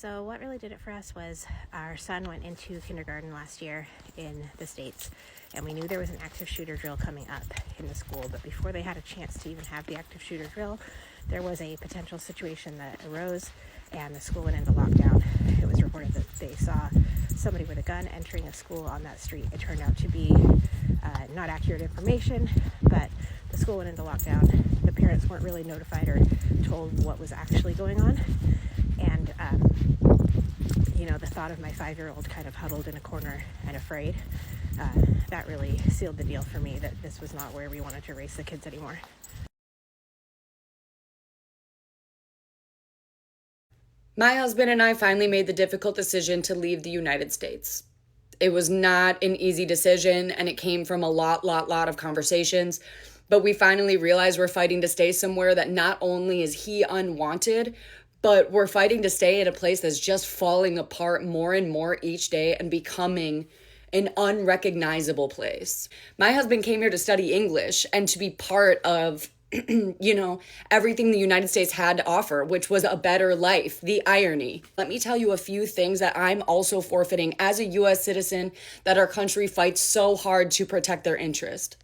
So what really did it for us was our son went into kindergarten last year in the States, and we knew there was an active shooter drill coming up in the school, but before they had a chance to even have the active shooter drill, there was a potential situation that arose and the school went into lockdown. It was reported that they saw somebody with a gun entering a school on that street. It turned out to be not accurate information, but the school went into lockdown. The parents weren't really notified or told what was actually going on. And, the thought of my 5-year-old kind of huddled in a corner and afraid, that really sealed the deal for me that this was not where we wanted to raise the kids anymore. My husband and I finally made the difficult decision to leave the United States. It was not an easy decision, and it came from a lot of conversations. But we finally realized we're fighting to stay somewhere that not only is he unwanted, but we're fighting to stay in a place that's just falling apart more and more each day and becoming an unrecognizable place. My husband came here to study English and to be part of everything the United States had to offer, which was a better life, the irony. Let me tell you a few things that I'm also forfeiting as a US citizen that our country fights so hard to protect their interest.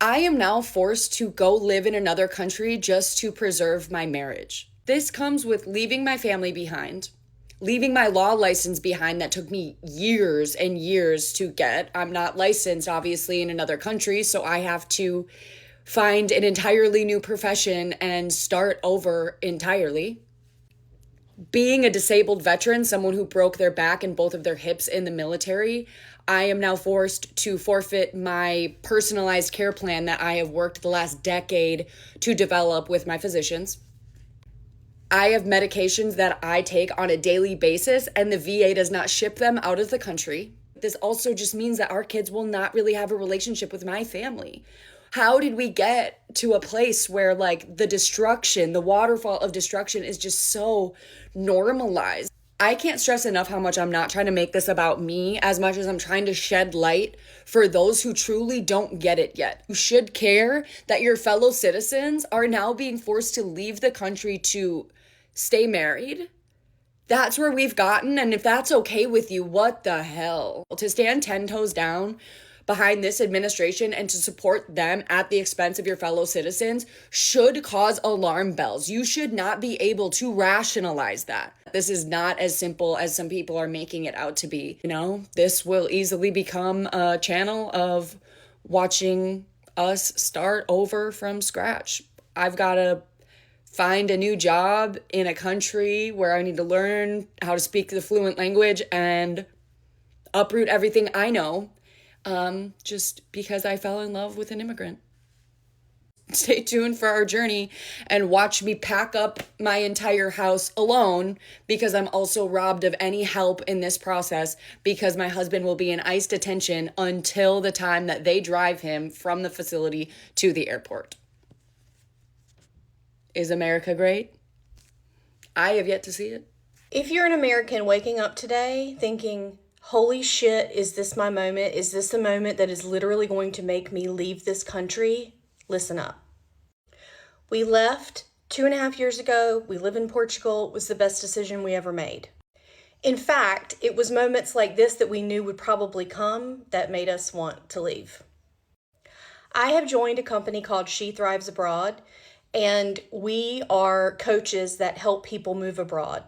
I am now forced to go live in another country just to preserve my marriage. This comes with leaving my family behind, leaving my law license behind that took me years and years to get. I'm not licensed, obviously, in another country, so I have to find an entirely new profession and start over entirely. Being a disabled veteran, someone who broke their back and both of their hips in the military, I am now forced to forfeit my personalized care plan that I have worked the last decade to develop with my physicians. I have medications that I take on a daily basis, and the VA does not ship them out of the country. This also just means that our kids will not really have a relationship with my family. How did we get to a place where the destruction, the waterfall of destruction is just so normalized? I can't stress enough how much I'm not trying to make this about me as much as I'm trying to shed light for those who truly don't get it yet. You should care that your fellow citizens are now being forced to leave the country to stay married. That's where we've gotten, and if that's okay with you, what the hell? To stand 10 toes down behind this administration and to support them at the expense of your fellow citizens should cause alarm bells. You should not be able to rationalize that. This is not as simple as some people are making it out to be. This will easily become a channel of watching us start over from scratch. I've got to find a new job in a country where I need to learn how to speak the fluent language and uproot everything I know just because I fell in love with an immigrant. Stay tuned for our journey and watch me pack up my entire house alone because I'm also robbed of any help in this process because my husband will be in ICE detention until the time that they drive him from the facility to the airport. Is America great? I have yet to see it. If you're an American waking up today thinking, holy shit, is this my moment? Is this the moment that is literally going to make me leave this country? Listen up. We left 2.5 years ago. We live in Portugal. It was the best decision we ever made. In fact, it was moments like this that we knew would probably come that made us want to leave. I have joined a company called She Thrives Abroad, and we are coaches that help people move abroad.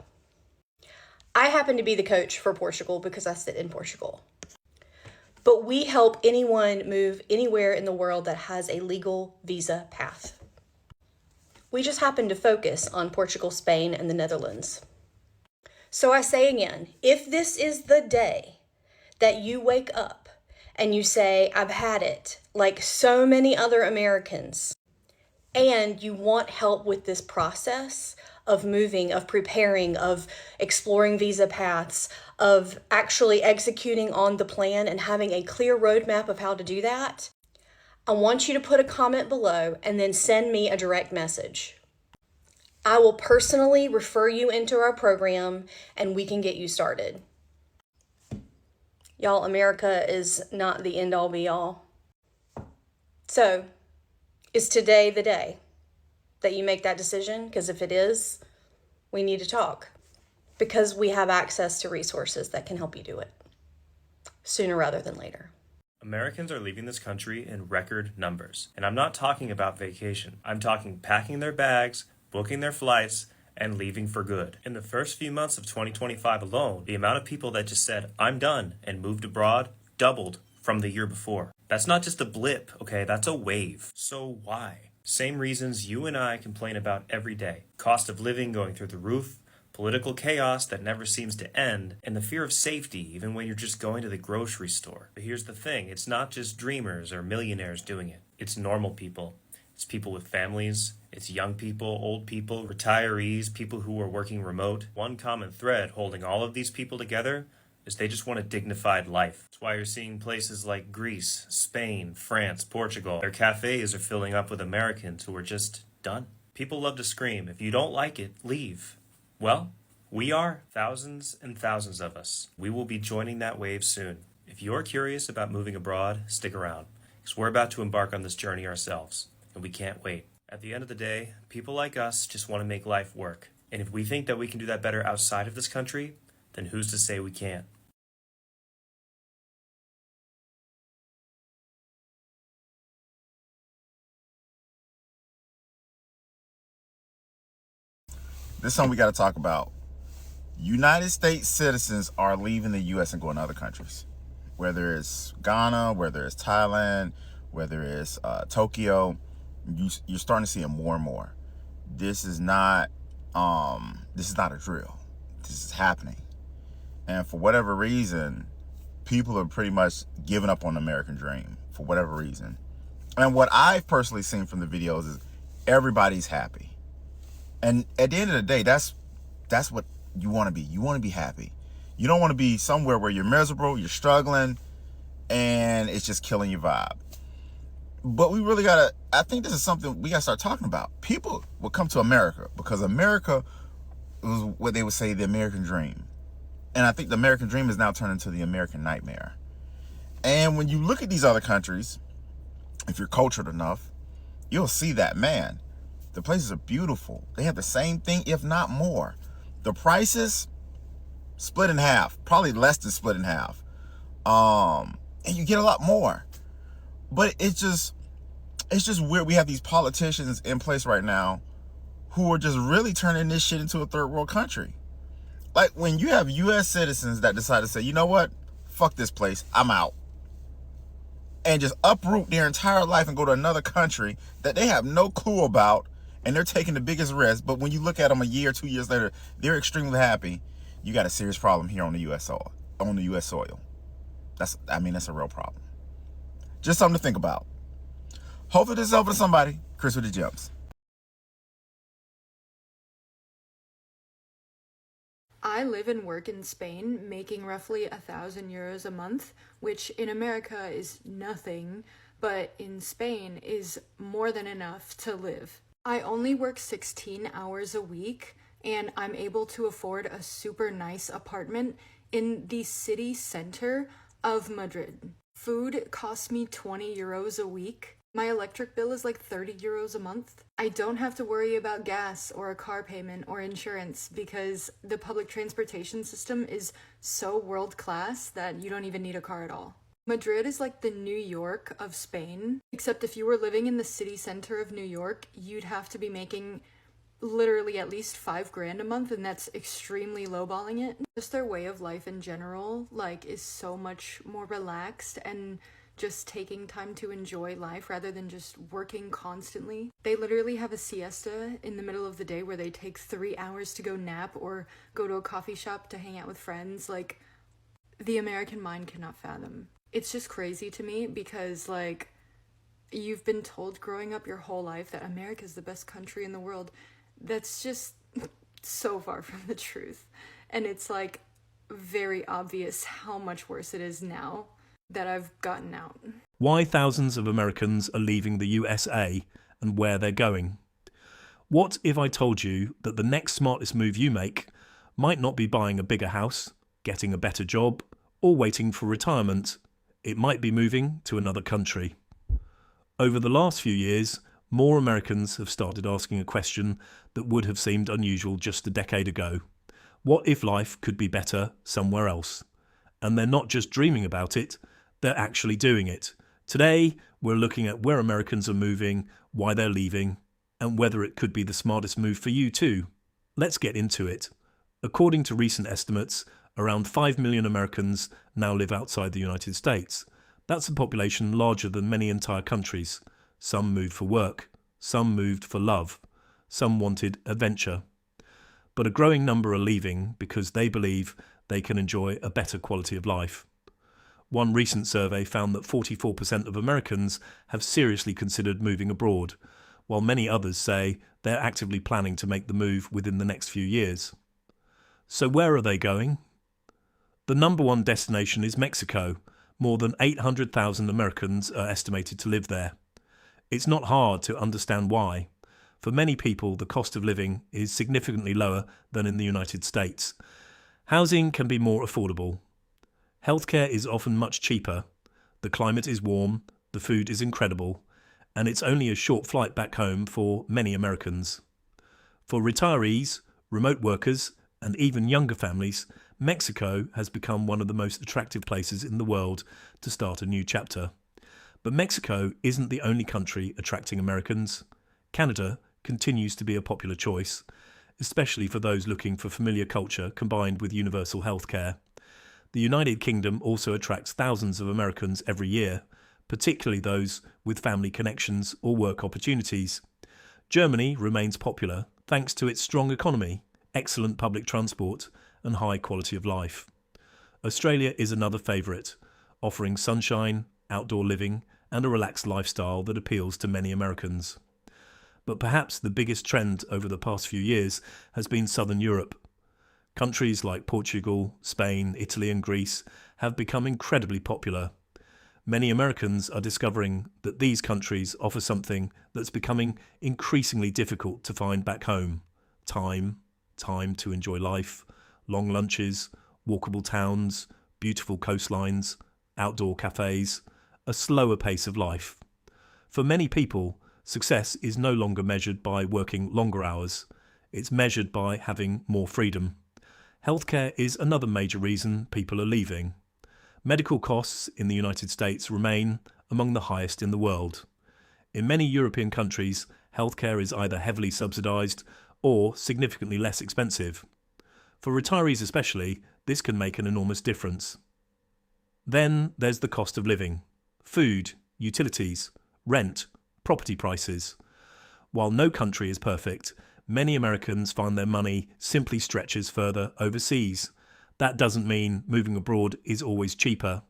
I happen to be the coach for Portugal because I sit in Portugal. But we help anyone move anywhere in the world that has a legal visa path. We just happen to focus on Portugal, Spain, and the Netherlands. So I say again, if this is the day that you wake up and you say, I've had it, like so many other Americans, and you want help with this process of moving, of preparing, of exploring visa paths, of actually executing on the plan and having a clear roadmap of how to do that, I want you to put a comment below and then send me a direct message. I will personally refer you into our program and we can get you started. Y'all, America is not the end all be all. So, is today the day that you make that decision? Because if it is, we need to talk. because we have access to resources that can help you do it sooner rather than later. Americans are leaving this country in record numbers. And I'm not talking about vacation. I'm talking packing their bags, booking their flights, and leaving for good. In the first few months of 2025 alone, the amount of people that just said, "I'm done," and moved abroad doubled from the year before. That's not just a blip, okay? That's a wave. So why? Same reasons you and I complain about every day. Cost of living going through the roof, political chaos that never seems to end, and the fear of safety even when you're just going to the grocery store. But here's the thing, it's not just dreamers or millionaires doing it. It's normal people. It's people with families. It's young people, old people, retirees, people who are working remote. One common thread holding all of these people together is they just want a dignified life. That's why you're seeing places like Greece, Spain, France, Portugal. Their cafes are filling up with Americans who are just done. People love to scream, "If you don't like it, leave." Well, we are, thousands and thousands of us. We will be joining that wave soon. If you're curious about moving abroad, stick around, because we're about to embark on this journey ourselves, and we can't wait. At the end of the day, people like us just want to make life work. And if we think that we can do that better outside of this country, then who's to say we can't? This is something we got to talk about. United States citizens are leaving the U.S. and going to other countries. Whether it's Ghana, whether it's Thailand, whether it's Tokyo, you're starting to see it more and more. This is not a drill. This is happening. And for whatever reason, people are pretty much giving up on the American dream for whatever reason. And what I've personally seen from the videos is everybody's happy. And at the end of the day, that's what you want to be. You want to be happy. You don't want to be somewhere where you're miserable, you're struggling, and it's just killing your vibe. But we really I think this is something we got to start talking about. People will come to America because America was what they would say the American dream. And I think the American dream is now turned into the American nightmare. And when you look at these other countries, if you're cultured enough, you'll see that, man, the places are beautiful. They have the same thing, if not more. The prices split in half, probably less than split in half. And you get a lot more. But it's just weird. We have these politicians in place right now who are just really turning this shit into a third world country. Like when you have US citizens that decide to say, you know what? Fuck this place. I'm out. And just uproot their entire life and go to another country that they have no clue about, and they're taking the biggest risk. But when you look at them a year, 2 years later, they're extremely happy. You got a serious problem here on the US soil. That's a real problem. Just something to think about. Hopefully this is helpful to somebody. Chris with the Gems. I live and work in Spain, making roughly €1,000 a month, which in America is nothing, but in Spain is more than enough to live. I only work 16 hours a week, and I'm able to afford a super nice apartment in the city center of Madrid. Food costs me €20 a week. My electric bill is like €30 a month. I don't have to worry about gas or a car payment or insurance because the public transportation system is so world class that you don't even need a car at all. Madrid is like the New York of Spain, except if you were living in the city center of New York, you'd have to be making literally at least $5,000 a month, and that's extremely lowballing it. Just their way of life in general, is so much more relaxed and just taking time to enjoy life rather than just working constantly. They literally have a siesta in the middle of the day where they take 3 hours to go nap or go to a coffee shop to hang out with friends. The American mind cannot fathom. It's just crazy to me because, you've been told growing up your whole life that America's the best country in the world. That's just so far from the truth. And it's, very obvious how much worse it is now that I've gotten out. Why thousands of Americans are leaving the USA and where they're going. What if I told you that the next smartest move you make might not be buying a bigger house, getting a better job, or waiting for retirement? It might be moving to another country. Over the last few years, more Americans have started asking a question that would have seemed unusual just a decade ago. What if life could be better somewhere else? And they're not just dreaming about it, they're actually doing it. Today, we're looking at where Americans are moving, why they're leaving, and whether it could be the smartest move for you too. Let's get into it. According to recent estimates, around 5 million Americans now live outside the United States. That's a population larger than many entire countries. Some moved for work, some moved for love, some wanted adventure. But a growing number are leaving because they believe they can enjoy a better quality of life. One recent survey found that 44% of Americans have seriously considered moving abroad, while many others say they're actively planning to make the move within the next few years. So where are they going? The number one destination is Mexico. More than 800,000 Americans are estimated to live there. It's not hard to understand why. For many people, the cost of living is significantly lower than in the United States. Housing can be more affordable. Healthcare is often much cheaper. The climate is warm, the food is incredible, and it's only a short flight back home for many Americans. For retirees, remote workers, and even younger families, Mexico has become one of the most attractive places in the world to start a new chapter. But Mexico isn't the only country attracting Americans. Canada continues to be a popular choice, especially for those looking for familiar culture combined with universal healthcare. The United Kingdom also attracts thousands of Americans every year, particularly those with family connections or work opportunities. Germany remains popular thanks to its strong economy, excellent public transport, and high quality of life. Australia is another favourite, offering sunshine, outdoor living, and a relaxed lifestyle that appeals to many Americans. But perhaps the biggest trend over the past few years has been Southern Europe. Countries like Portugal, Spain, Italy, and Greece have become incredibly popular. Many Americans are discovering that these countries offer something that's becoming increasingly difficult to find back home: time to enjoy life, long lunches, walkable towns, beautiful coastlines, outdoor cafes, a slower pace of life. For many people, success is no longer measured by working longer hours. It's measured by having more freedom. Healthcare is another major reason people are leaving. Medical costs in the United States remain among the highest in the world. In many European countries, healthcare is either heavily subsidised or significantly less expensive. For retirees especially, this can make an enormous difference. Then there's the cost of living: food, utilities, rent, property prices. While no country is perfect, many Americans find their money simply stretches further overseas. That doesn't mean moving abroad is always cheaper.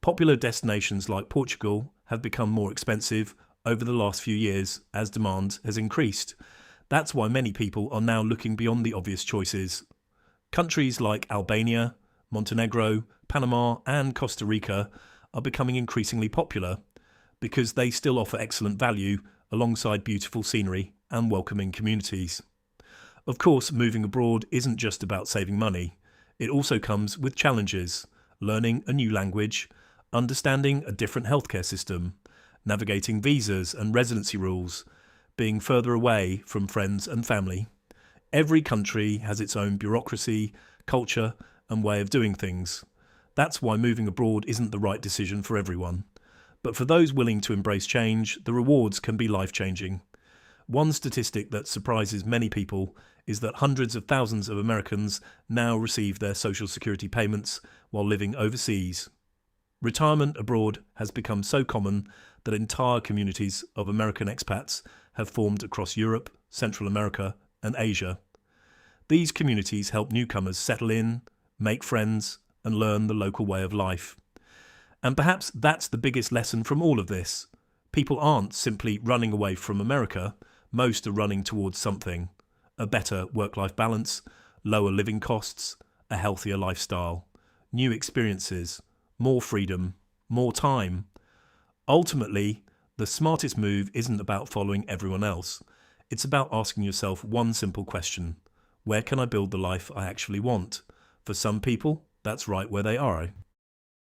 Popular destinations like Portugal have become more expensive over the last few years as demand has increased. That's why many people are now looking beyond the obvious choices. Countries like Albania, Montenegro, Panama, and Costa Rica are becoming increasingly popular because they still offer excellent value alongside beautiful scenery and welcoming communities. Of course, moving abroad isn't just about saving money. It also comes with challenges: learning a new language, understanding a different healthcare system, navigating visas and residency rules, being further away from friends and family. Every country has its own bureaucracy, culture, and way of doing things. That's why moving abroad isn't the right decision for everyone. But for those willing to embrace change, the rewards can be life-changing. One statistic that surprises many people is that hundreds of thousands of Americans now receive their Social Security payments while living overseas. Retirement abroad has become so common that entire communities of American expats have formed across Europe, Central America, and Asia. These communities help newcomers settle in, make friends, and learn the local way of life. And perhaps that's the biggest lesson from all of this. People aren't simply running away from America. Most are running towards something: a better work-life balance, lower living costs, a healthier lifestyle, new experiences, more freedom, more time. Ultimately, the smartest move isn't about following everyone else. It's about asking yourself one simple question: where can I build the life I actually want? For some people, that's right where they are.